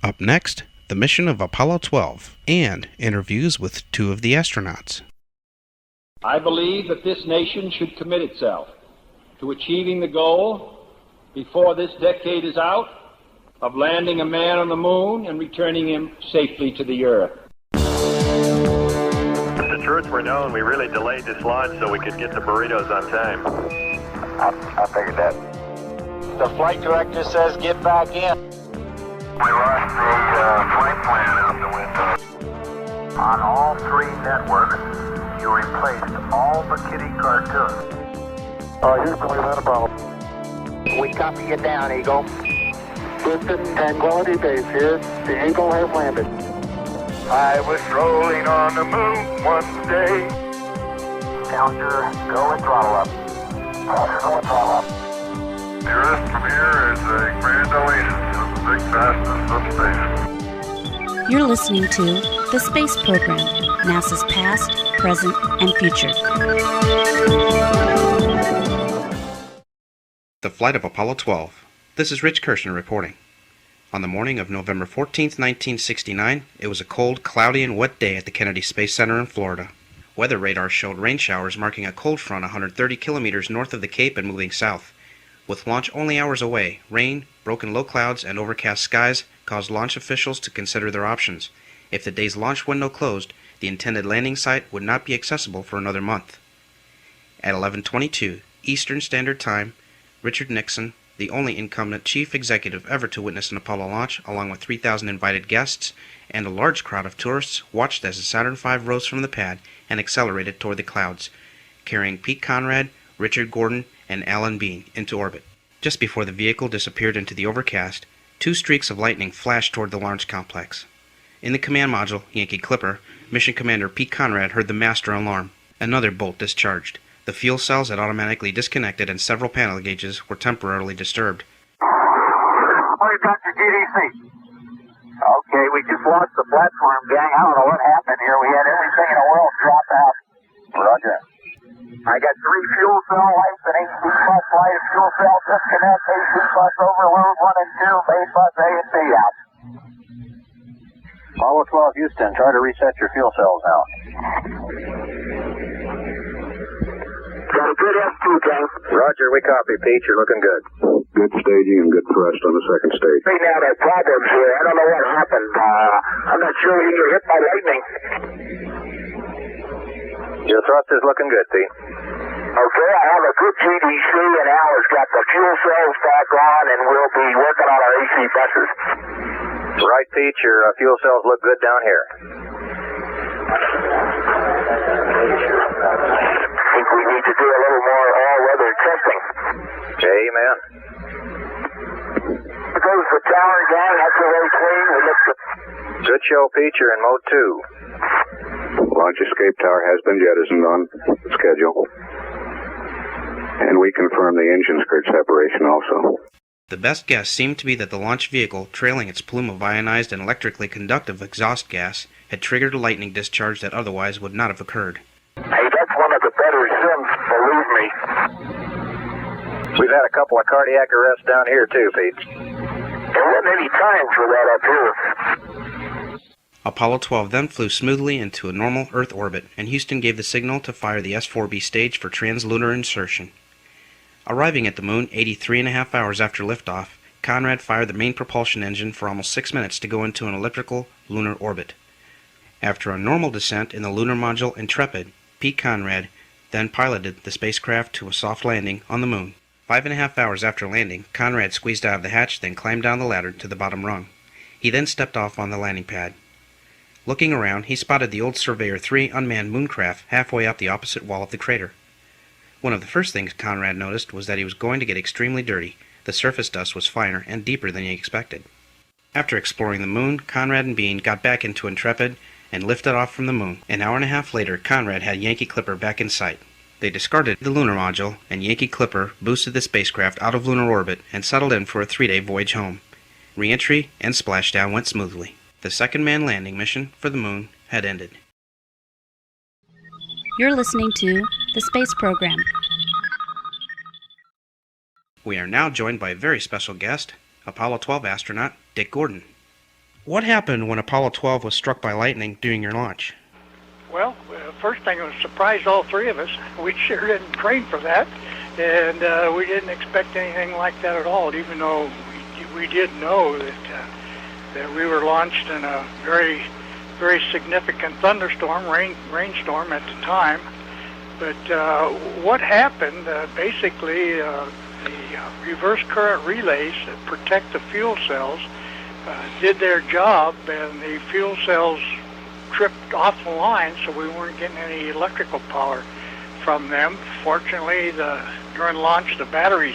Up next, the mission of Apollo 12 and interviews with two of the astronauts. I believe that this nation should commit itself to achieving the goal, before this decade is out, of landing a man on the moon and returning him safely to the Earth. If the truth were known, we really delayed this launch so we could get the burritos on time. I figured that. The flight director says get back in. We lost the flight plan out the window. On all three networks, you replaced all the kiddie cartoons. Houston, we've had a problem. We copy you down, Eagle. Houston, Tranquility Base here. The Eagle has landed. I was strolling on the moon one day. Challenger, go and throttle up. Go and throttle up. Nearest from here is a grand oasis of the big vastness of space. You're listening to The Space Program, NASA's past, present, and future. The flight of Apollo 12. This is Rich Kirshner reporting. On the morning of November 14, 1969, it was a cold, cloudy, and wet day at the Kennedy Space Center in Florida. Weather radar showed rain showers marking a cold front 130 kilometers north of the Cape and moving south. With launch only hours away, rain, broken low clouds, and overcast skies caused launch officials to consider their options. If the day's launch window closed, the intended landing site would not be accessible for another month. At 11:22 Eastern Standard Time, Richard Nixon, the only incumbent chief executive ever to witness an Apollo launch, along with 3,000 invited guests and a large crowd of tourists, watched as the Saturn V rose from the pad and accelerated toward the clouds, carrying Pete Conrad, Richard Gordon, and Alan Bean into orbit. Just before the vehicle disappeared into the overcast, two streaks of lightning flashed toward the launch complex. In the command module, Yankee Clipper, Mission Commander Pete Conrad heard the master alarm. Another bolt discharged. The fuel cells had automatically disconnected and several panel gauges were temporarily disturbed. We've got the GDC. Okay, we just lost the platform, gang. I don't know what happened here. We had everything in the world drop out. Roger. I got 3 fuel cell lights and 18 bus light fuel cell disconnect, 18 bus overload, 1 and 2, main bus A and B out. Apollo 12 Houston, try to reset your fuel cells now. Got a good S2, gang. Roger, we copy, Pete. You're looking good. Good staging and good thrust on the second stage. Right now, there's problems here. I don't know what happened. I'm not sure he got hit by lightning. Your thrust is looking good, Pete. Okay, I have a good GDC, and Al has got the fuel cells back on, and we'll be working on our AC buses. Right, Pete. Your fuel cells look good down here. I think we need to do a little more all-weather testing. Amen. There goes the tower, gang. That's away clean. We looked at... Good show, Pete. You're in mode 2. Launch escape tower has been jettisoned on schedule. And we confirm the engine skirt separation also. The best guess seemed to be that the launch vehicle, trailing its plume of ionized and electrically conductive exhaust gas, had triggered a lightning discharge that otherwise would not have occurred. Hey, that's one of the better sims, believe me. We've had a couple of cardiac arrests down here, too, Pete. There wasn't any time for that up here. Apollo 12 then flew smoothly into a normal Earth orbit, and Houston gave the signal to fire the S-4B stage for translunar insertion. Arriving at the moon 83.5 hours after liftoff, Conrad fired the main propulsion engine for almost 6 minutes to go into an elliptical lunar orbit. After a normal descent in the lunar module Intrepid, Pete Conrad then piloted the spacecraft to a soft landing on the moon. 5.5 hours after landing, Conrad squeezed out of the hatch, then climbed down the ladder to the bottom rung. He then stepped off on the landing pad. Looking around, he spotted the old Surveyor 3 unmanned mooncraft halfway up the opposite wall of the crater. One of the first things Conrad noticed was that he was going to get extremely dirty. The surface dust was finer and deeper than he expected. After exploring the moon, Conrad and Bean got back into Intrepid and lifted off from the moon. An hour and a half later, Conrad had Yankee Clipper back in sight. They discarded the lunar module, and Yankee Clipper boosted the spacecraft out of lunar orbit and settled in for a 3-day voyage home. Re-entry and splashdown went smoothly. The second manned landing mission for the moon had ended. You're listening to The Space Program. We are now joined by a very special guest, Apollo 12 astronaut Dick Gordon. What happened when Apollo 12 was struck by lightning during your launch? Well, first thing, it was surprised all three of us. We sure didn't train for that, and we didn't expect anything like that at all, even though we did know that we were launched in a very, very significant thunderstorm, rainstorm at the time. But what happened, basically, the reverse current relays that protect the fuel cells did their job, and the fuel cells tripped off the line, so we weren't getting any electrical power from them. Fortunately, during launch, the batteries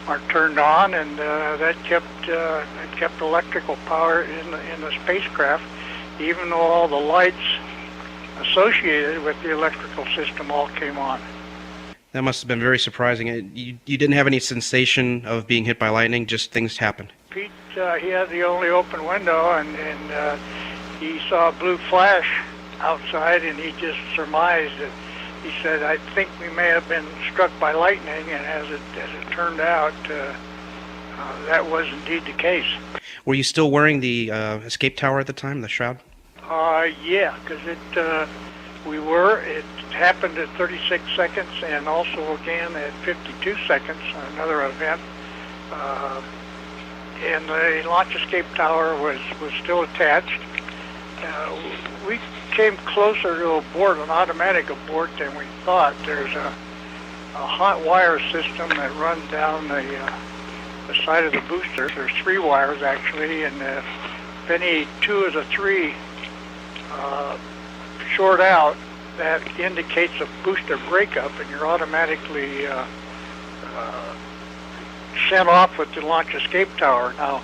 are turned on, and that kept electrical power in the spacecraft, even though all the lights associated with the electrical system all came on. That must have been very surprising. You didn't have any sensation of being hit by lightning, just things happened. Pete, he had the only open window, and he saw a blue flash outside, and he just surmised that. He said, I think we may have been struck by lightning, and as it turned out, that was indeed the case. Were you still wearing the escape tower at the time, the shroud? Yeah, because it happened at 36 seconds, and also again at 52 seconds, another event. And the launch escape tower was still attached. We came closer to an automatic abort than we thought. There's a hot wire system that runs down the side of the booster. There's 3 wires actually, and if any 2 of the 3 short out, that indicates a booster breakup, and you're automatically sent off with the launch escape tower. Now,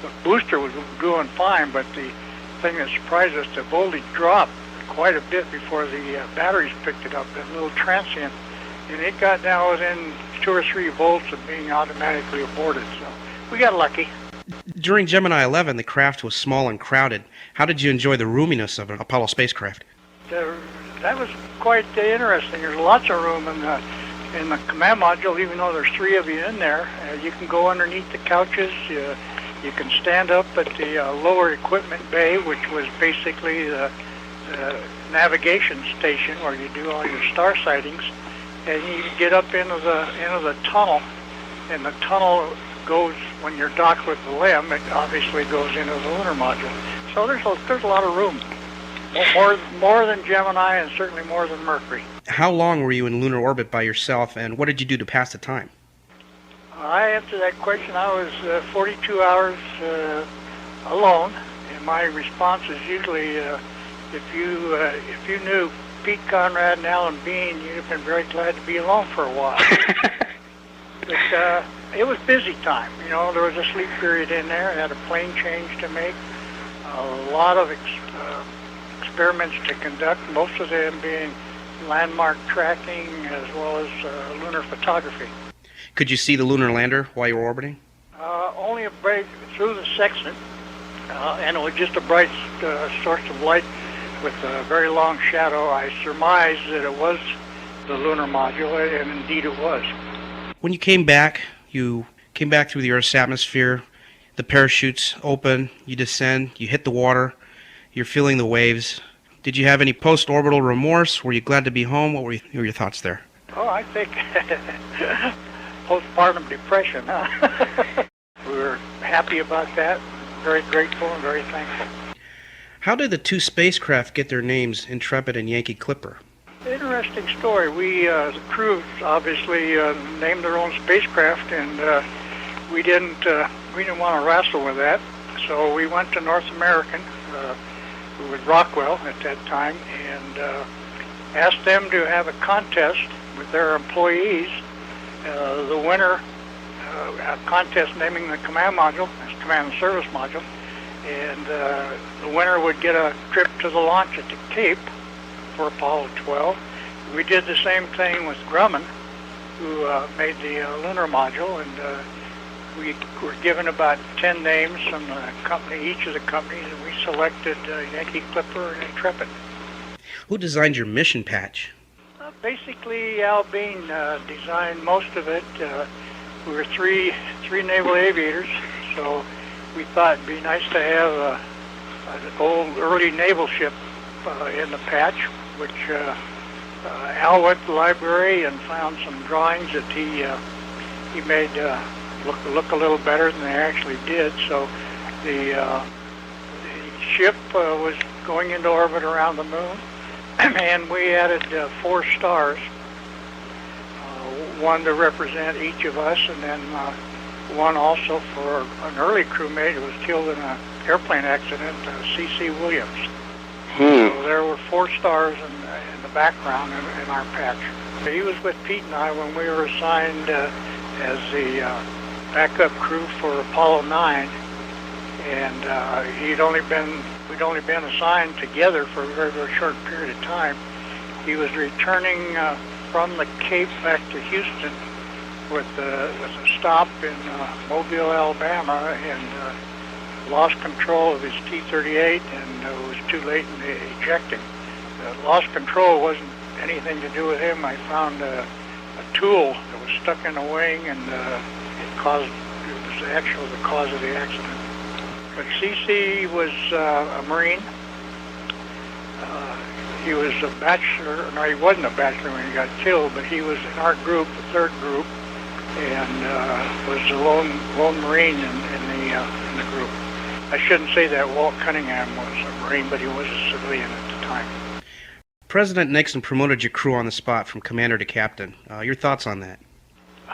the booster was doing fine, but the thing that surprised us, the voltage dropped quite a bit before the batteries picked it up, that little transient, and it got down within 2 or 3 volts of being automatically aborted, so we got lucky. During Gemini 11, the craft was small and crowded. How did you enjoy the roominess of an Apollo spacecraft? That was quite interesting. There's lots of room in the command module, even though there's 3 of you in there. You can go underneath the couches. You can stand up at the lower equipment bay, which was basically the navigation station where you do all your star sightings, and you get up into the tunnel, and the tunnel goes, when you're docked with the LEM, it obviously goes into the lunar module. So there's a lot of room, more than Gemini, and certainly more than Mercury. How long were you in lunar orbit by yourself, and what did you do to pass the time? I answered that question. I was 42 hours alone, and my response is usually, if you knew Pete Conrad and Alan Bean, you'd have been very glad to be alone for a while. But it was busy time. You know, there was a sleep period in there. I had a plane change to make, a lot of experiments to conduct, most of them being landmark tracking as well as lunar photography. Could you see the lunar lander while you were orbiting? Only a break through the sextant, and it was just a bright source of light with a very long shadow. I surmised that it was the lunar module, and indeed it was. When you came back through the Earth's atmosphere, the parachutes open, you descend, you hit the water, you're feeling the waves. Did you have any post-orbital remorse? Were you glad to be home? What were your thoughts there? Oh, I think postpartum depression, huh? We were happy about that, very grateful and very thankful. How did the 2 spacecraft get their names, Intrepid and Yankee Clipper? Interesting story. We, the crew, obviously named their own spacecraft, and we didn't want to wrestle with that. So we went to North American, with Rockwell at that time, and asked them to have a contest with their employees. The winner, a contest naming the command module, command and service module, and the winner would get a trip to the launch at the Cape for Apollo 12. We did the same thing with Grumman, who made the lunar module, and we were given about 10 names from the company, each of the companies, and we selected Yankee Clipper and Intrepid. Who designed your mission patch? Basically, Al Bean designed most of it. We were three naval aviators, so we thought it'd be nice to have an old early naval ship in the patch, which Al went to the library and found some drawings that he made look a little better than they actually did. So the ship was going into orbit around the moon, and we added 4 stars, one to represent each of us, and then one also for an early crewmate who was killed in an airplane accident, C.C. Williams. So there were 4 stars in the background in our patch. He was with Pete and I when we were assigned as the backup crew for Apollo 9, and we'd only been assigned together for a very, very short period of time. He was returning from the Cape back to Houston with a stop in Mobile, Alabama, and lost control of his T-38 and was too late in ejecting. Lost control wasn't anything to do with him. I found a tool that was stuck in the wing, and it was actually the cause of the accident. But CC was a Marine. He was a bachelor. No, he wasn't a bachelor when he got killed, but he was in our group, the 3rd group, and was the lone Marine in the group. I shouldn't say that Walt Cunningham was a Marine, but he was a civilian at the time. President Nixon promoted your crew on the spot from commander to captain. Your thoughts on that?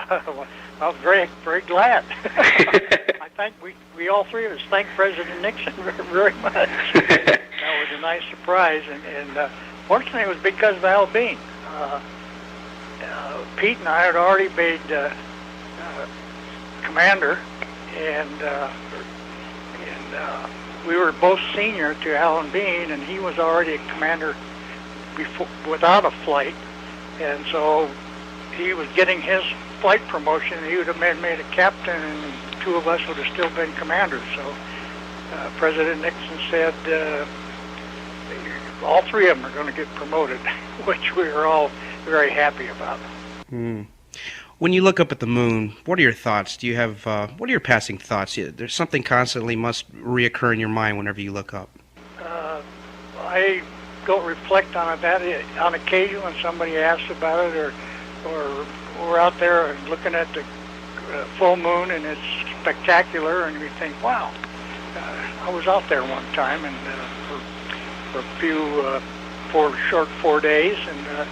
Well, I was very, very glad. I think we all 3 of us thank President Nixon very much. That was a nice surprise, and fortunately it was because of Al Bean. Pete and I had already made commander, and we were both senior to Alan Bean, and he was already a commander without a flight, and so he was getting his flight promotion. He would have been made a captain, and 2 of us would have still been commanders. So President Nixon said all 3 of them are going to get promoted, which we were all very happy about. When you look up at the moon, what are your thoughts? Do you have what are your passing thoughts? There's something constantly must reoccur in your mind whenever you look up. I don't reflect on it on occasion when somebody asks about it, or we're out there looking at the full moon and it's spectacular, and we think, wow, I was out there one time, and for a few 4 days, and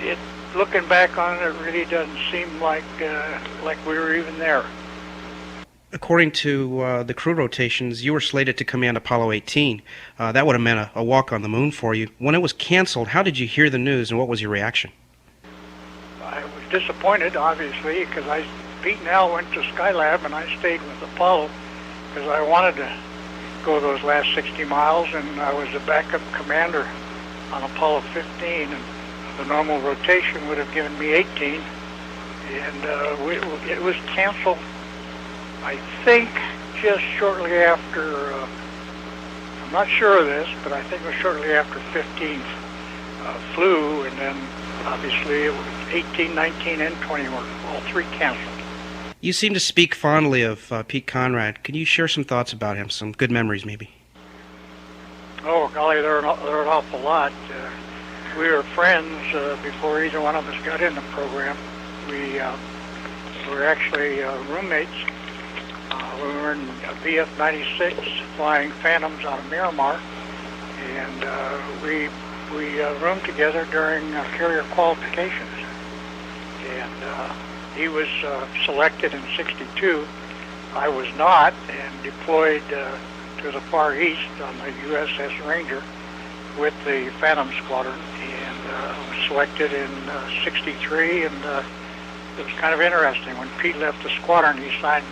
it looking back on it, it really doesn't seem like we were even there. According to the crew rotations, you were slated to command Apollo 18. That would have meant a walk on the moon for you. When it was canceled, how did you hear the news, and what was your reaction? I was disappointed, obviously, because Pete and Al went to Skylab, and I stayed with Apollo because I wanted to go those last 60 miles, and I was the backup commander on Apollo 15, and the normal rotation would have given me 18, and it was canceled, I think, just shortly after, I'm not sure of this, but I think it was shortly after 15 flew, and then obviously it was 18, 19, and 20 were all 3 canceled. You seem to speak fondly of Pete Conrad. Can you share some thoughts about him, some good memories maybe? Oh, golly, there are an awful lot. We were friends before either one of us got in the program. We were actually roommates. We were in VF-96 flying Phantoms out of Miramar, and we roomed together during carrier qualifications. And he was selected in '62. I was not, and deployed to the Far East on the USS Ranger with the Phantom Squadron, and was selected in '63, and it was kind of interesting. When Pete left the squadron, he signed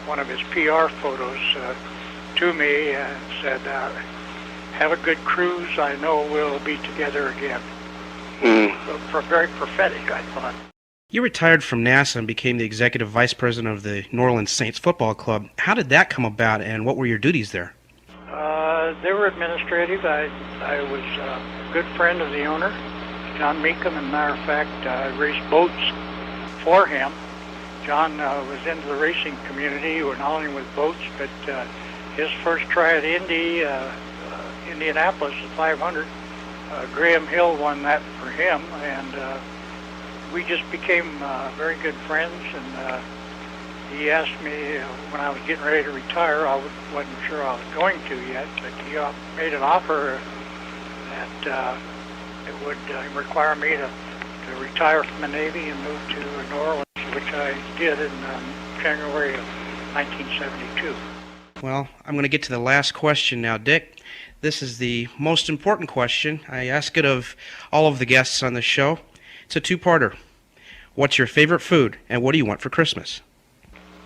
one of his PR photos to me and said, have a good cruise, I know we'll be together again. So, very prophetic, I thought. You retired from NASA and became the executive vice president of the New Orleans Saints Football Club. How did that come about, and what were your duties there? They were administrative. I was a good friend of the owner, John Meekum. As a matter of fact, I raced boats for him. John was into the racing community, not only with boats, but his first try at Indianapolis, the 500. Graham Hill won that for him, and we just became very good friends. And he asked me when I was getting ready to retire. I wasn't sure I was going to yet, but he made an offer that it would require me to retire from the Navy and move to New Orleans, which I did in January of 1972. Well, I'm going to get to the last question now, Dick. This is the most important question. I ask it of all of the guests on the show. It's a two-parter. What's your favorite food, and what do you want for Christmas?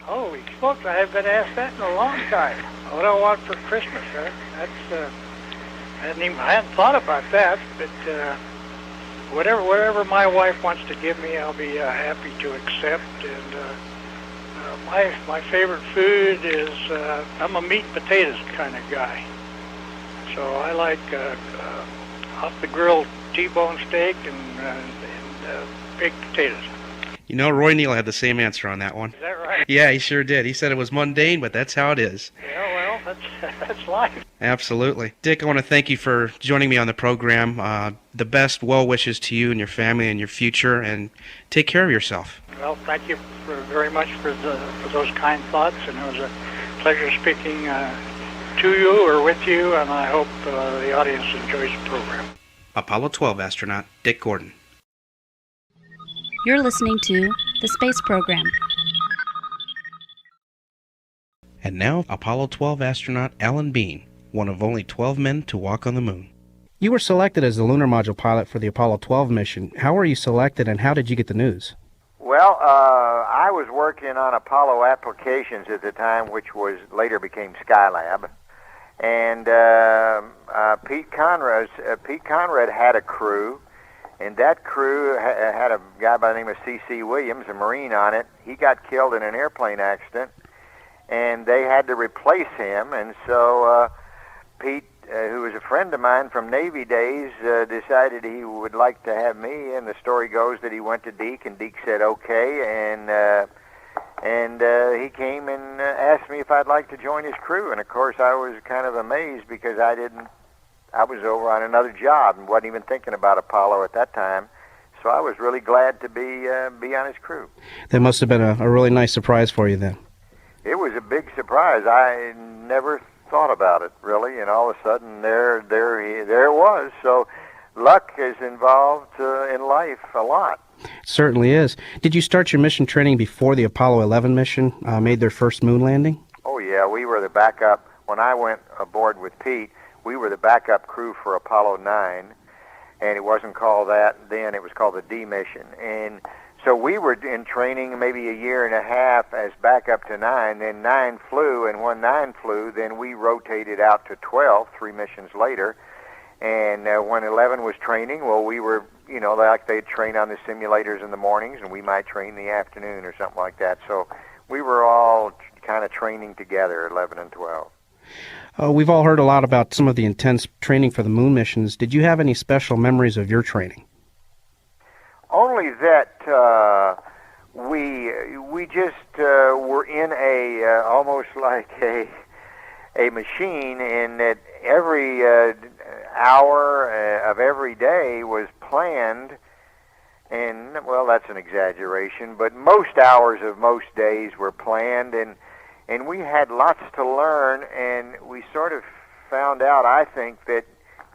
Holy smokes, I haven't been asked that in a long time. What do I want for Christmas? That's I hadn't thought about that, but whatever my wife wants to give me, I'll be happy to accept. And my favorite food is I'm a meat potatoes kind of guy. So I like off the grill T-bone steak and baked potatoes. You know, Roy Neal had the same answer on that one. Is that right? Yeah, he sure did. He said it was mundane, but that's how it is. Yeah, well, that's life. Absolutely. Dick, I want to thank you for joining me on the program. The best well wishes to you and your family and your future, and take care of yourself. Well, thank you very much for those kind thoughts, and it was a pleasure speaking to you or with you, and I hope the audience enjoys the program. Apollo 12 astronaut Dick Gordon. You're listening to the Space Program. And now, Apollo 12 astronaut Alan Bean, one of only 12 men to walk on the moon. You were selected as the lunar module pilot for the Apollo 12 mission. How were you selected, and how did you get the news? Well, I was working on Apollo applications at the time, which was later became Skylab. And Pete Conrad had a crew, and that crew had a guy by the name of C.C. Williams, a Marine, on it. He got killed in an airplane accident, and they had to replace him. And so Pete, who was a friend of mine from Navy days, decided he would like to have me. And the story goes that he went to Deke, and Deke said okay, and he came and asked me if I'd like to join his crew. And of course I was kind of amazed because I was over on another job and wasn't even thinking about Apollo at that time. So I was really glad to be on his crew. That must have been a really nice surprise for you then. It was a big surprise. I never thought about it, really, and all of a sudden there it was. So luck is involved in life a lot. It certainly is. Did you start your mission training before the Apollo 11 mission made their first moon landing? Oh, yeah. We were the backup. When I went aboard with Pete, we were the backup crew for Apollo 9, and it wasn't called that then. It was called the D mission. And so we were in training maybe a year and a half as backup to 9. Then 9 flew, and when 9 flew, then we rotated out to 12, 3 missions later. And when 11 was training, well, we were, like they'd train on the simulators in the mornings, and we might train in the afternoon or something like that. So we were all kind of training together, 11 and 12. We've all heard a lot about some of the intense training for the moon missions. Did you have any special memories of your training? Only that we just were in almost like a machine, in that every hour of every day was planned. And, well, that's an exaggeration, but most hours of most days were planned, and we had lots to learn, and we sort of found out, I think, that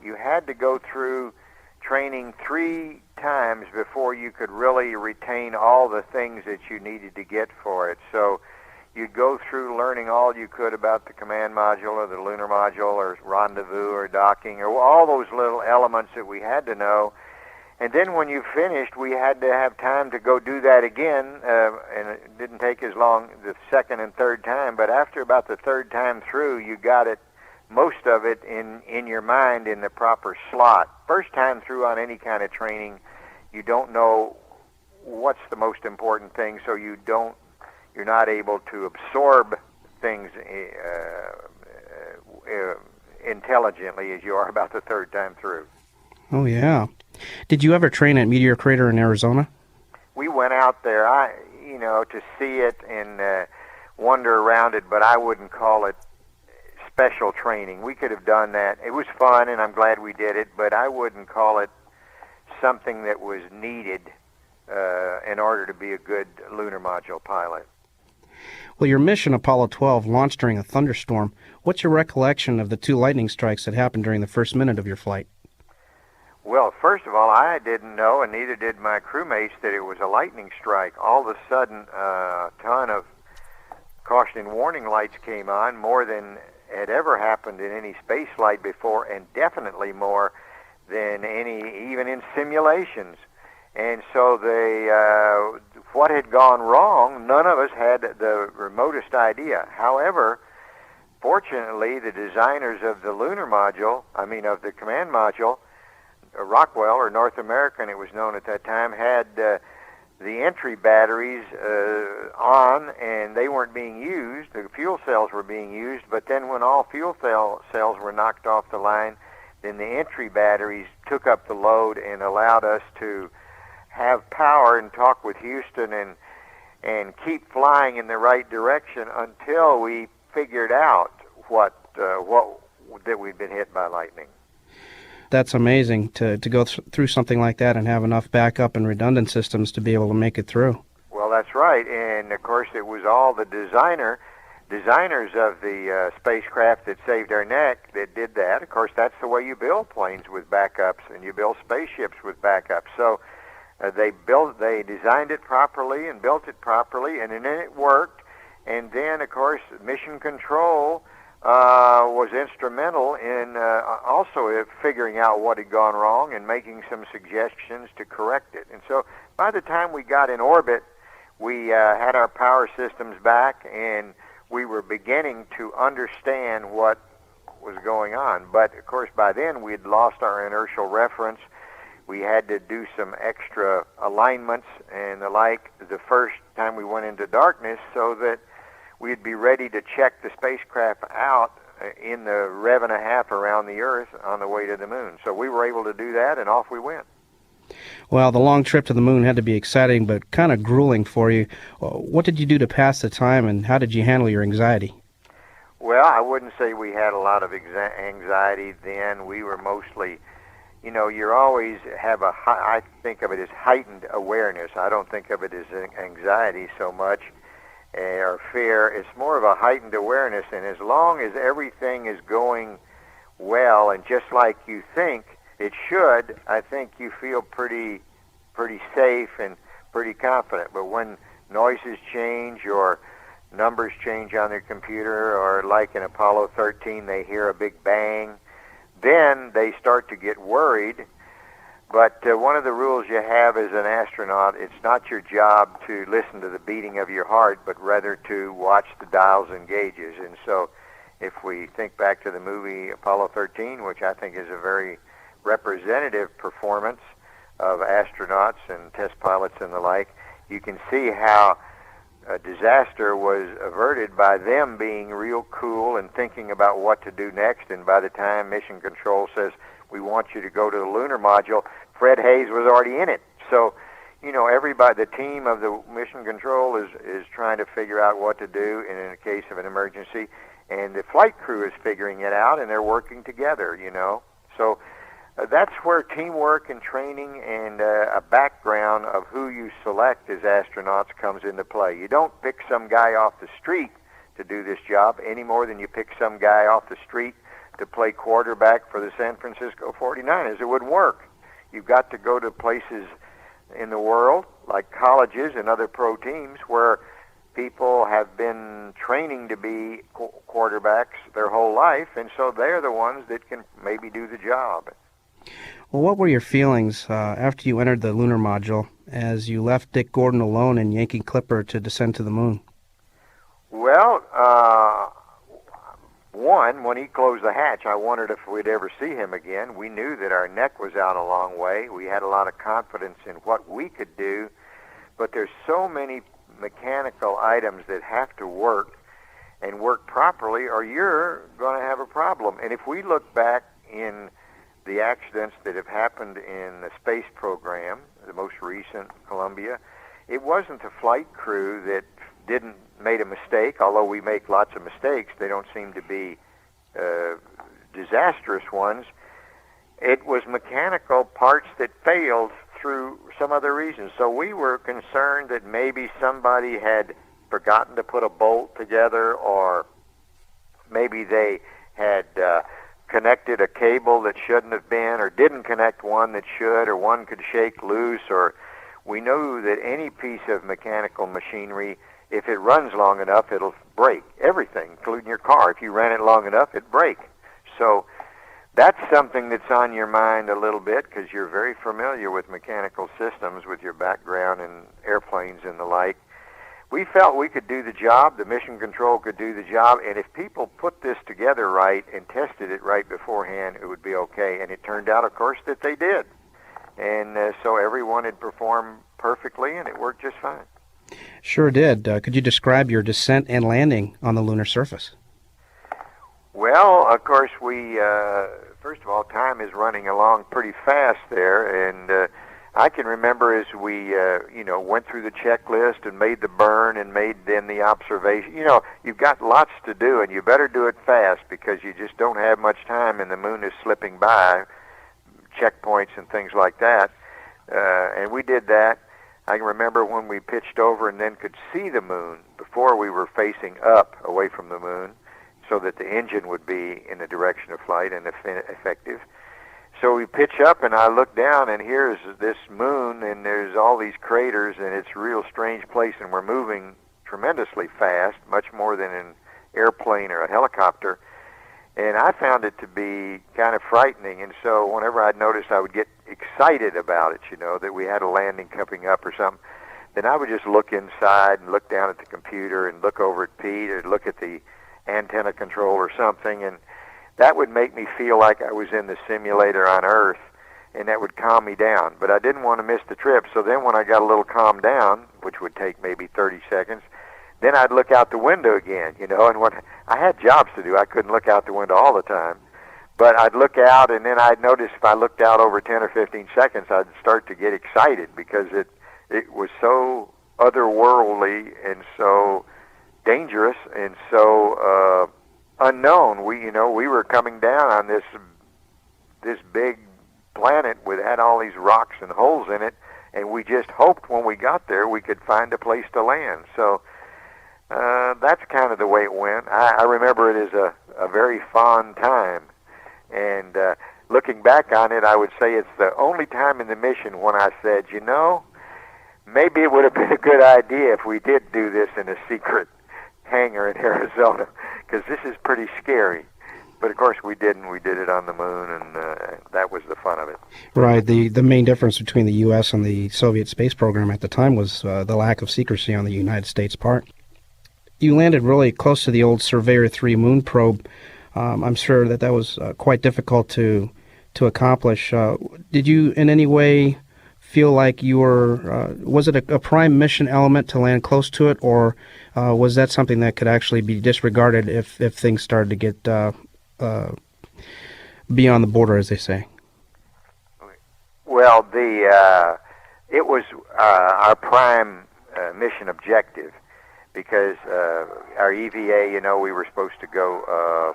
you had to go through training 3 times before you could really retain all the things that you needed to get for it. So you'd go through learning all you could about the command module or the lunar module or rendezvous or docking or all those little elements that we had to know. And then when you finished, we had to have time to go do that again, and it didn't take as long the second and third time, but after about the third time through, you got it, most of it in your mind in the proper slot. First time through on any kind of training, you don't know what's the most important thing, so you're not able to absorb things intelligently as you are about the third time through. Oh, yeah. Did you ever train at Meteor Crater in Arizona? We went out there, to see it and wander around it, but I wouldn't call it special training. We could have done that. It was fun, and I'm glad we did it, but I wouldn't call it something that was needed in order to be a good lunar module pilot. Well, your mission, Apollo 12, launched during a thunderstorm. What's your recollection of the 2 lightning strikes that happened during the first minute of your flight? Well, first of all, I didn't know, and neither did my crewmates, that it was a lightning strike. All of a sudden, a ton of caution and warning lights came on, more than had ever happened in any space flight before, and definitely more than any, even in simulations. And so what had gone wrong, none of us had the remotest idea. However, fortunately, the designers of the lunar module, of the command module, Rockwell, or North American it was known at that time, had the entry batteries on, and they weren't being used. The fuel cells were being used, but then when all fuel cells were knocked off the line, then the entry batteries took up the load and allowed us to have power and talk with Houston and keep flying in the right direction until we figured out that we'd been hit by lightning. That's amazing to go through something like that and have enough backup and redundant systems to be able to make it through. Well, that's right, and of course it was all the designers of the spacecraft that saved our neck that did that. Of course, that's the way you build planes, with backups, and you build spaceships with backups. So they designed it properly and built it properly, and then it worked. And then, of course, Mission Control was instrumental in also figuring out what had gone wrong and making some suggestions to correct it. And so by the time we got in orbit, we had our power systems back, and we were beginning to understand what was going on. But, of course, by then we had lost our inertial reference. We had to do some extra alignments and the like the first time we went into darkness, so that we'd be ready to check the spacecraft out in the rev and a half around the Earth on the way to the moon. So we were able to do that, and off we went. Well, the long trip to the moon had to be exciting, but kind of grueling for you. What did you do to pass the time, and how did you handle your anxiety? Well, I wouldn't say we had a lot of anxiety then. We were mostly, you always have I think of it as heightened awareness. I don't think of it as anxiety so much, or fear. It's more of a heightened awareness, and as long as everything is going well and just like you think it should, I think you feel pretty safe and pretty confident. But when noises change or numbers change on their computer, or like in Apollo 13, they hear a big bang, then they start to get worried. But one of the rules you have as an astronaut, it's not your job to listen to the beating of your heart, but rather to watch the dials and gauges. And so if we think back to the movie Apollo 13, which I think is a very representative performance of astronauts and test pilots and the like, you can see how a disaster was averted by them being real cool and thinking about what to do next. And by the time Mission Control says, we want you to go to the lunar module, Fred Hayes was already in it. So, everybody, the team of the Mission Control is trying to figure out what to do in a case of an emergency, and the flight crew is figuring it out, and they're working together, So that's where teamwork and training and a background of who you select as astronauts comes into play. You don't pick some guy off the street to do this job any more than you pick some guy off the street to play quarterback for the San Francisco 49ers. It wouldn't work. You've got to go to places in the world, like colleges and other pro teams, where people have been training to be quarterbacks their whole life, and so they're the ones that can maybe do the job. Well, what were your feelings after you entered the lunar module as you left Dick Gordon alone in Yankee Clipper to descend to the moon? Well, one, when he closed the hatch, I wondered if we'd ever see him again. We knew that our neck was out a long way. We had a lot of confidence in what we could do, but there's so many mechanical items that have to work and work properly, or you're going to have a problem. And if we look back in the accidents that have happened in the space program, the most recent, Columbia, it wasn't the flight crew that made a mistake. Although we make lots of mistakes, they don't seem to be disastrous ones, it was mechanical parts that failed through some other reason. So we were concerned that maybe somebody had forgotten to put a bolt together, or maybe they had connected a cable that shouldn't have been, or didn't connect one that should, or one could shake loose. Or we know that any piece of mechanical machinery, if it runs long enough, it'll break. Everything, including your car. If you ran it long enough, it'd break. So that's something that's on your mind a little bit, because you're very familiar with mechanical systems with your background in airplanes and the like. We felt we could do the job, the mission control could do the job, and if people put this together right and tested it right beforehand, it would be okay. And it turned out, of course, that they did. And so everyone had performed perfectly, and it worked just fine. Sure did. Could you describe your descent and landing on the lunar surface? Well, of course, we, first of all, time is running along pretty fast there, and I can remember as we, went through the checklist and made the burn and made then the observation. You've got lots to do, and you better do it fast, because you just don't have much time, and the moon is slipping by, checkpoints and things like that. And we did that. I can remember when we pitched over and then could see the moon before we were facing up away from the moon, so that the engine would be in the direction of flight and effective. So we pitch up, and I look down, and here's this moon, and there's all these craters, and it's a real strange place, and we're moving tremendously fast, much more than an airplane or a helicopter. And I found it to be kind of frightening, and so whenever I'd notice, I would get excited about it, that we had a landing coming up or something. Then I would just look inside and look down at the computer and look over at Pete, or look at the antenna control or something, and that would make me feel like I was in the simulator on Earth, and that would calm me down. But I didn't want to miss the trip, so then when I got a little calmed down, which would take maybe 30 seconds, then I'd look out the window again, and when I had jobs to do, I couldn't look out the window all the time. But I'd look out, and then I'd notice if I looked out over 10 or 15 seconds, I'd start to get excited, because it was so otherworldly and so dangerous and so unknown. We were coming down on this big planet with had all these rocks and holes in it, and we just hoped when we got there we could find a place to land. So that's kind of the way it went. I remember it as a very fond time, and looking back on it, I would say it's the only time in the mission when I said, maybe it would have been a good idea if we did do this in a secret hangar in Arizona, because this is pretty scary. But of course we didn't. We did it on the moon, and that was the fun of it. Right. The main difference between the U.S. and the Soviet space program at the time was the lack of secrecy on the United States' part. You landed really close to the old Surveyor 3 moon probe. I'm sure that was quite difficult to accomplish. Did you in any way feel like you were, was it a prime mission element to land close to it, or was that something that could actually be disregarded if things started to get beyond the border, as they say? Well, it was our prime mission objective, because our EVA, we were supposed to go,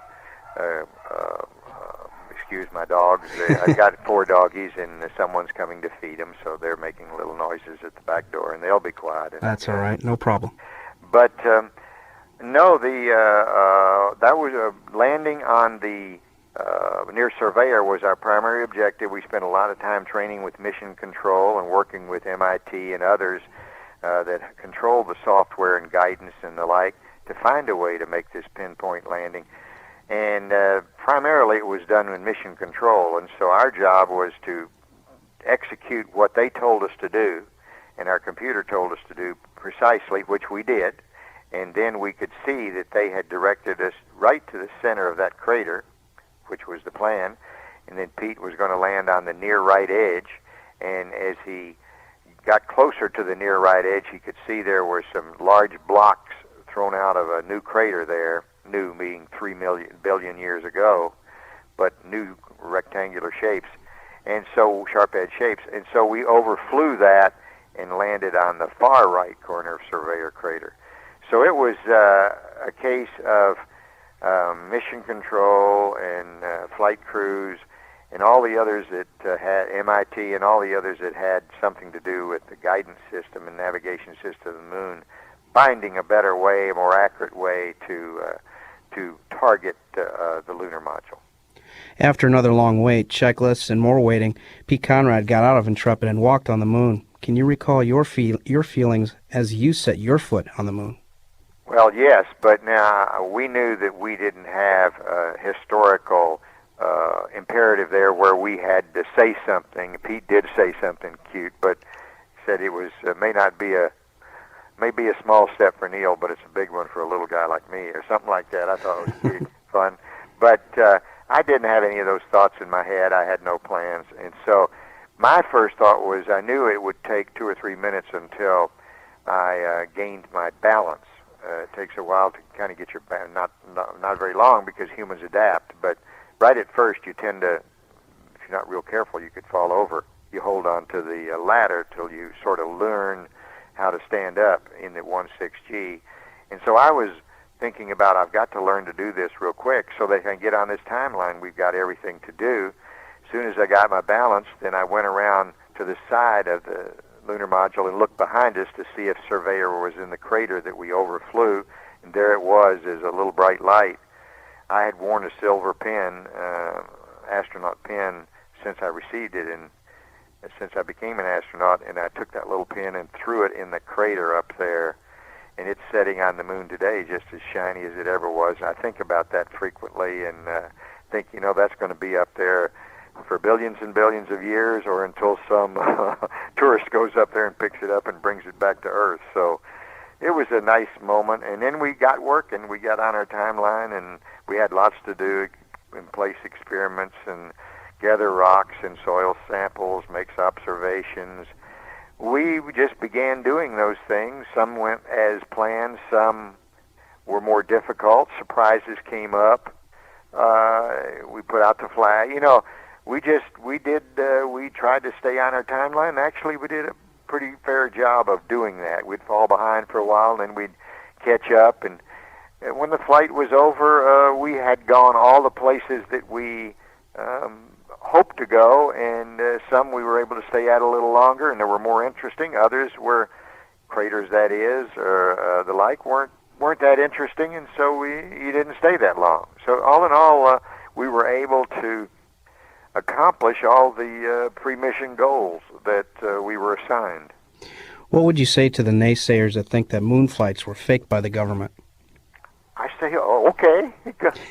excuse my dogs, I've got 4 doggies, and someone's coming to feed them, so they're making little noises at the back door, and they'll be quiet. That's all right, no problem. But no, that was landing on the near Surveyor was our primary objective. We spent a lot of time training with mission control and working with MIT and others that control the software and guidance and the like to find a way to make this pinpoint landing. And primarily it was done in mission control, and so our job was to execute what they told us to do, and our computer told us to do precisely, which we did, and then we could see that they had directed us right to the center of that crater, which was the plan, and then Pete was going to land on the near right edge, and as he got closer to the near right edge, he could see there were some large blocks thrown out of a new crater there, new meaning 3 billion years ago, but new rectangular shapes, and so sharp-edged shapes. And so we overflew that and landed on the far right corner of Surveyor Crater. So it was a case of mission control and flight crews and all the others that had MIT and all the others that had something to do with the guidance system and navigation system of the moon, finding a better way, a more accurate way to target the lunar module. After another long wait, checklists, and more waiting, Pete Conrad got out of Intrepid and walked on the moon. Can you recall your feelings as you set your foot on the moon? Well, yes, but now we knew that we didn't have a historical imperative there where we had to say something. Pete did say something cute, but said it was maybe a small step for Neil, but it's a big one for a little guy like me, or something like that. I thought it was cute, fun, but I didn't have any of those thoughts in my head. I had no plans, and so my first thought was I knew it would take 2 or 3 minutes until I gained my balance. It takes a while to kind of get your not very long because humans adapt, but right at first you tend to, if you're not real careful, you could fall over. You hold on to the ladder till you sort of learn how to stand up in the 1/6G. And so I was thinking about, I've got to learn to do this real quick so they can get on this timeline. We've got everything to do. As soon as I got my balance, then I went around to the side of the lunar module and looked behind us to see if Surveyor was in the crater that we overflew, and there it was as a little bright light. I had worn a silver pin, astronaut pin, since I received it, and since I became an astronaut, and I took that little pin and threw it in the crater up there, and it's setting on the moon today just as shiny as it ever was. I think about that frequently and think, that's going to be up there for billions and billions of years, or until some tourist goes up there and picks it up and brings it back to Earth. So it was a nice moment, and then we got working. We got on our timeline, and we had lots to do, in place experiments and gather rocks and soil samples, make observations. We just began doing those things. Some went as planned, some were more difficult. Surprises came up. We put out the flag. We tried to stay on our timeline. Actually, we did a pretty fair job of doing that. We'd fall behind for a while, and then we'd catch up. And when the flight was over, we had gone all the places that we hoped to go, and some we were able to stay at a little longer, and they were more interesting. Others were craters, that is, or the like, weren't that interesting, and so you didn't stay that long. So all in all, we were able to accomplish all the pre-mission goals that we were assigned. What would you say to the naysayers that think that moon flights were faked by the government? I say, okay,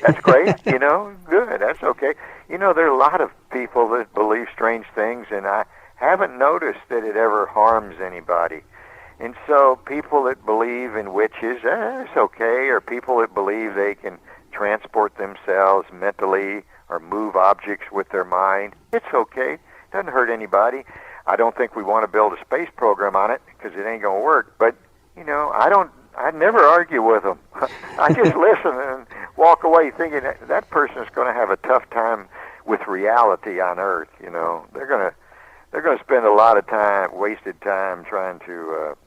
that's great, good, that's okay. There are a lot of people that believe strange things, and I haven't noticed that it ever harms anybody. And so people that believe in witches, it's okay, or people that believe they can transport themselves mentally or move objects with their mind, it's okay. Doesn't hurt anybody. I don't think we want to build a space program on it because it ain't going to work. But, I never argue with them. I just listen and walk away thinking that person is going to have a tough time with reality on Earth. They're going to spend a lot of time, wasted time, trying to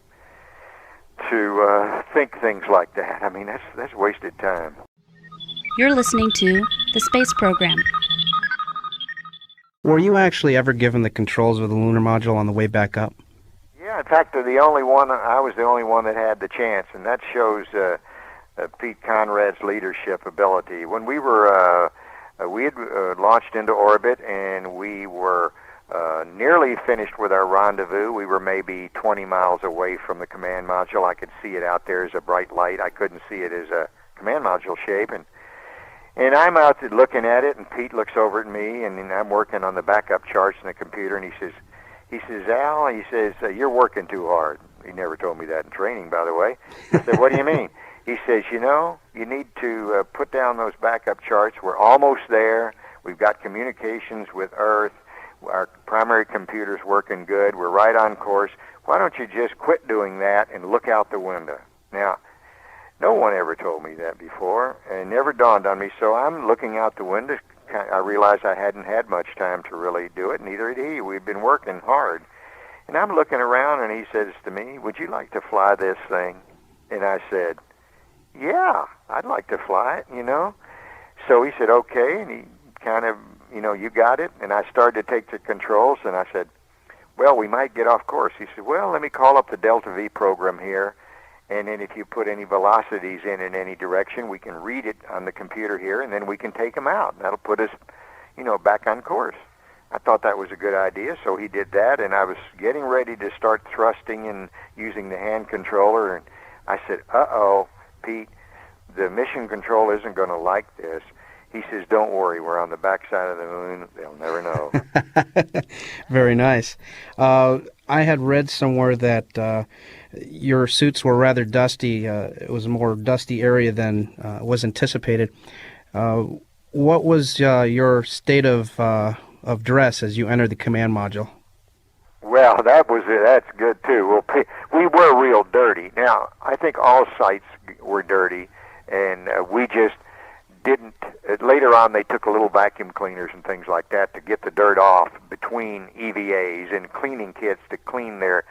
think things like that. I mean, that's wasted time. You're listening to the Space Program. Were you actually ever given the controls of the lunar module on the way back up? Yeah, in fact, I was the only one that had the chance, and that shows Pete Conrad's leadership ability. When we had launched into orbit, and we were nearly finished with our rendezvous. We were maybe 20 miles away from the command module. I could see it out there as a bright light. I couldn't see it as a command module shape, and I'm out there looking at it, and Pete looks over at me, and I'm working on the backup charts in the computer, and he says, Al, you're working too hard. He never told me that in training, by the way. I said, what do you mean? He says, you need to put down those backup charts. We're almost there. We've got communications with Earth. Our primary computer's working good. We're right on course. Why don't you just quit doing that and look out the window? Now, no one ever told me that before, and it never dawned on me, so I'm looking out the window. I realized I hadn't had much time to really do it, neither had he. We'd been working hard. And I'm looking around, and he says to me, would you like to fly this thing? And I said, yeah, I'd like to fly it, So he said, okay, and he kind of, you got it. And I started to take the controls, and I said, well, we might get off course. He said, well, let me call up the Delta V program here, and then if you put any velocities in any direction, we can read it on the computer here, and then we can take them out. That'll put us, back on course. I thought that was a good idea, so he did that, and I was getting ready to start thrusting and using the hand controller, and I said, uh-oh, Pete, the mission control isn't going to like this. He says, don't worry, we're on the backside of the moon. They'll never know. Very nice. I had read somewhere that your suits were rather dusty. It was a more dusty area than was anticipated. What was your state of dress as you entered the command module? Well, that's good, too. Well, we were real dirty. Now, I think all sites were dirty, and we just didn't. Later on, they took a little vacuum cleaners and things like that to get the dirt off between EVAs and cleaning kits to clean their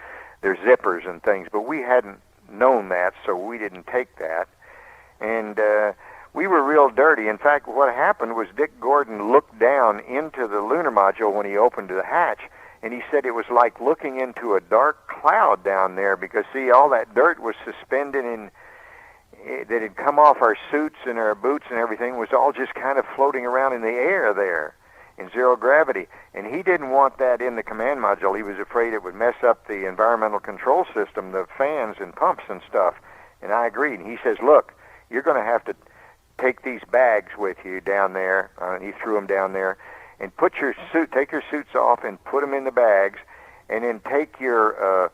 zippers and things. But we hadn't known that, so we didn't take that. And we were real dirty. In fact, what happened was Dick Gordon looked down into the lunar module when he opened the hatch, and he said it was like looking into a dark cloud down there because, see, all that dirt was suspended in that had come off our suits and our boots and everything was all just kind of floating around in the air there in zero gravity. And he didn't want that in the command module. He was afraid it would mess up the environmental control system, the fans and pumps and stuff. And I agreed. And he says, look, you're going to have to take these bags with you down there. He threw them down there. And take your suits off and put them in the bags. And then take your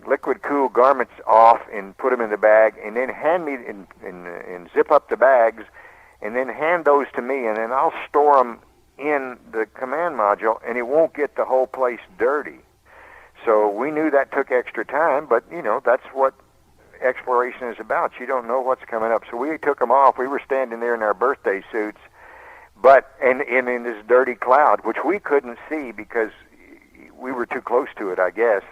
liquid cool garments off and put them in the bag, and then hand me and zip up the bags, and then hand those to me, and then I'll store them in the command module, and it won't get the whole place dirty. So we knew that took extra time, but that's what exploration is about. You don't know what's coming up. So we took them off. We were standing there in our birthday suits, and in this dirty cloud, which we couldn't see because we were too close to it, I guess.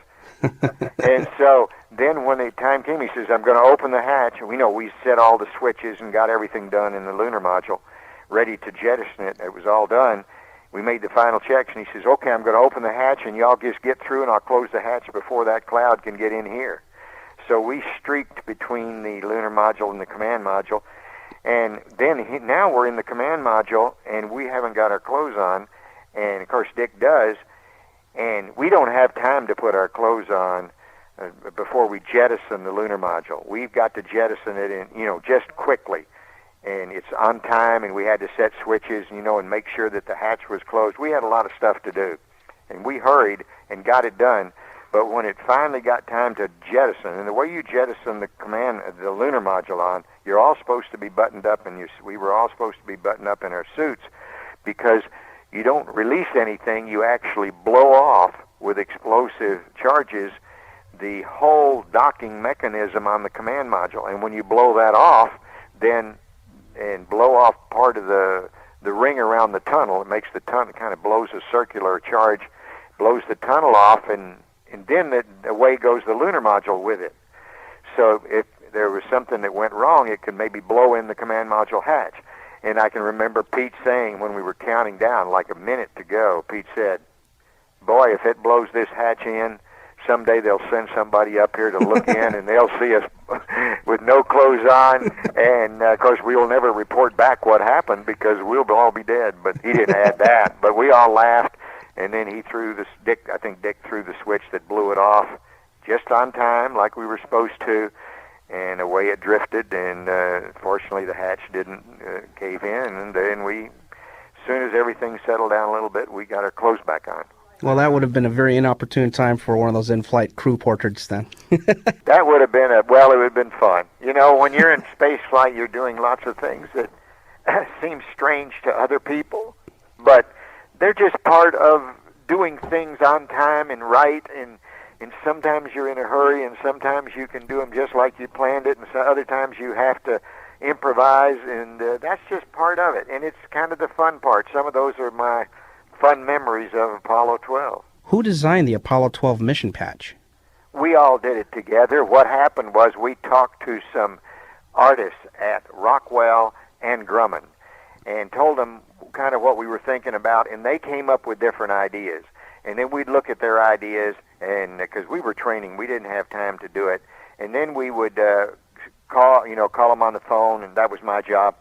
And so then when the time came, he says, I'm going to open the hatch. And we set all the switches and got everything done in the lunar module, ready to jettison it. It was all done. We made the final checks, and he says, okay, I'm going to open the hatch, and y'all just get through, and I'll close the hatch before that cloud can get in here. So we streaked between the lunar module and the command module. And then now we're in the command module, and we haven't got our clothes on. And, of course, Dick does. And we don't have time to put our clothes on before we jettison the lunar module. We've got to jettison it in, just quickly. And it's on time, and we had to set switches, and make sure that the hatch was closed. We had a lot of stuff to do. And we hurried and got it done. But when it finally got time to jettison, and the way you jettison the lunar module on, you're all supposed to be buttoned up, and we were all supposed to be buttoned up in our suits, because you don't release anything, you actually blow off with explosive charges the whole docking mechanism on the command module. And when you blow that off, and blow off part of the ring around the tunnel, it makes the tunnel, kind of blows a circular charge, blows the tunnel off, and then away goes the lunar module with it. So if there was something that went wrong, it could maybe blow in the command module hatch. And I can remember Pete saying when we were counting down, like a minute to go, Pete said, boy, if it blows this hatch in, someday they'll send somebody up here to look in, and they'll see us with no clothes on. And, of course, we'll never report back what happened because we'll all be dead. But he didn't add that. But we all laughed, and then he threw Dick threw the switch that blew it off just on time like we were supposed to. And away it drifted, and fortunately the hatch didn't cave in. And then as soon as everything settled down a little bit, we got our clothes back on. Well, that would have been a very inopportune time for one of those in-flight crew portraits then. That would have been it would have been fun. When you're in space flight, you're doing lots of things that seem strange to other people, but they're just part of doing things on time and right, and sometimes you're in a hurry, and sometimes you can do them just like you planned it, and other times you have to improvise, and that's just part of it. And it's kind of the fun part. Some of those are my fun memories of Apollo 12. Who designed the Apollo 12 mission patch? we all did it together. What happened was we talked to some artists at Rockwell and Grumman and told them kind of what we were thinking about, and they came up with different ideas. And then we'd look at their ideas, and because we were training, we didn't have time to do it. And then we would call them on the phone, and that was my job.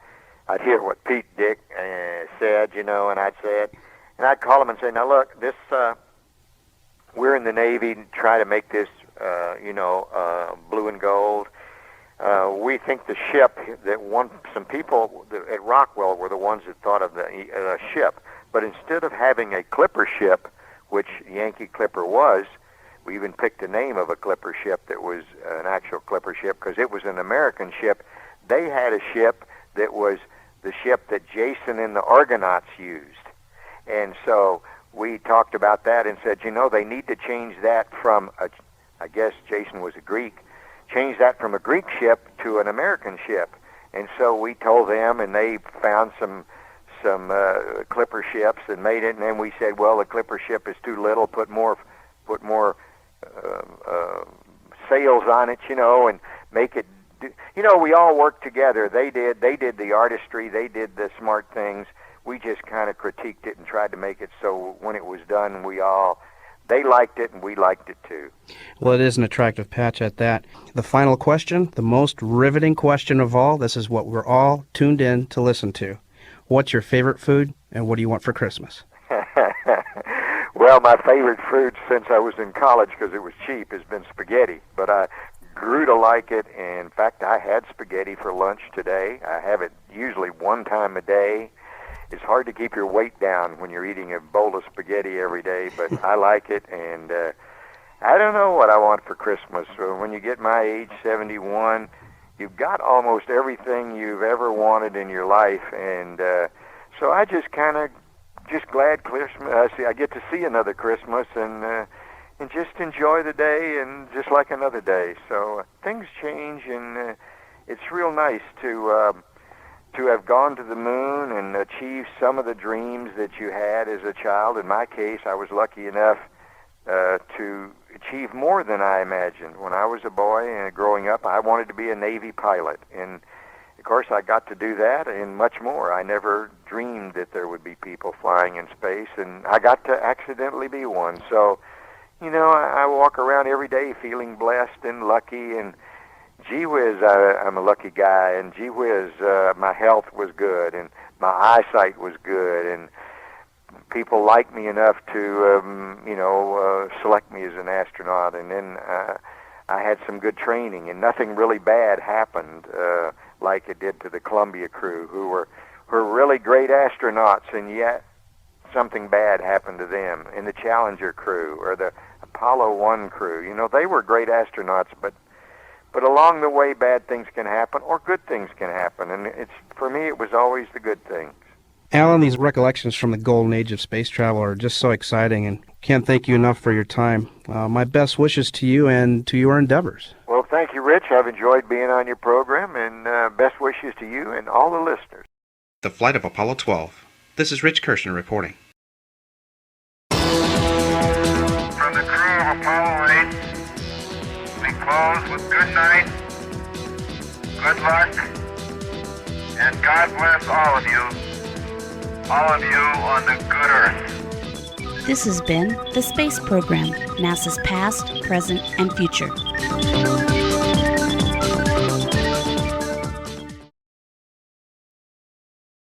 I'd hear what Pete Dick said, and I'd say it. And I'd call them and say, now look, this we're in the Navy, try to make this, blue and gold. We think the ship some people at Rockwell were the ones that thought of the ship. But instead of having a clipper ship, which Yankee Clipper was, we even picked the name of a clipper ship that was an actual clipper ship because it was an American ship. They had a ship that was the ship that Jason and the Argonauts used. And so we talked about that and said, they need to change that from, I guess Jason was a Greek, change that from a Greek ship to an American ship. And so we told them, and they found some clipper ships and made it. And then we said, well, the clipper ship is too little. Put more sails on it, and make it. We all worked together. They did the artistry. They did the smart things. We just kind of critiqued it and tried to make it so when it was done, they liked it and we liked it too. Well, it is an attractive patch at that. The final question, the most riveting question of all, this is what we're all tuned in to listen to. What's your favorite food, and what do you want for Christmas? Well, my favorite food since I was in college, because it was cheap, has been spaghetti. But I grew to like it. And in fact, I had spaghetti for lunch today. I have it usually one time a day. It's hard to keep your weight down when you're eating a bowl of spaghetti every day, but I like it. And I don't know what I want for Christmas. So when you get my age, 71, you've got almost everything you've ever wanted in your life, and so I just kind of glad Christmas. I get to see another Christmas and just enjoy the day, and just like another day. So things change, and it's real nice to have gone to the moon and achieve some of the dreams that you had as a child. In my case, I was lucky enough to achieve more than I imagined. When I was a boy and growing up, I wanted to be a Navy pilot. And, of course, I got to do that and much more. I never dreamed that there would be people flying in space, and I got to accidentally be one. So, I walk around every day feeling blessed and lucky, and gee whiz, I'm a lucky guy, and gee whiz, my health was good, and my eyesight was good, and people like me enough to, select me as an astronaut. And then I had some good training, and nothing really bad happened like it did to the Columbia crew, who were really great astronauts, and yet something bad happened to them. And the Challenger crew or the Apollo 1 crew, they were great astronauts, but along the way, bad things can happen, or good things can happen. And for me, it was always the good things. Alan, these recollections from the golden age of space travel are just so exciting, and can't thank you enough for your time. My best wishes to you and to your endeavors. Well, thank you, Rich. I've enjoyed being on your program, and best wishes to you and all the listeners. The flight of Apollo 12. This is Rich Kirshner reporting. From the crew of Apollo 8, we close with good night, good luck, and God bless all of you on the good earth. This has been the Space Program, NASA's past, present, and future.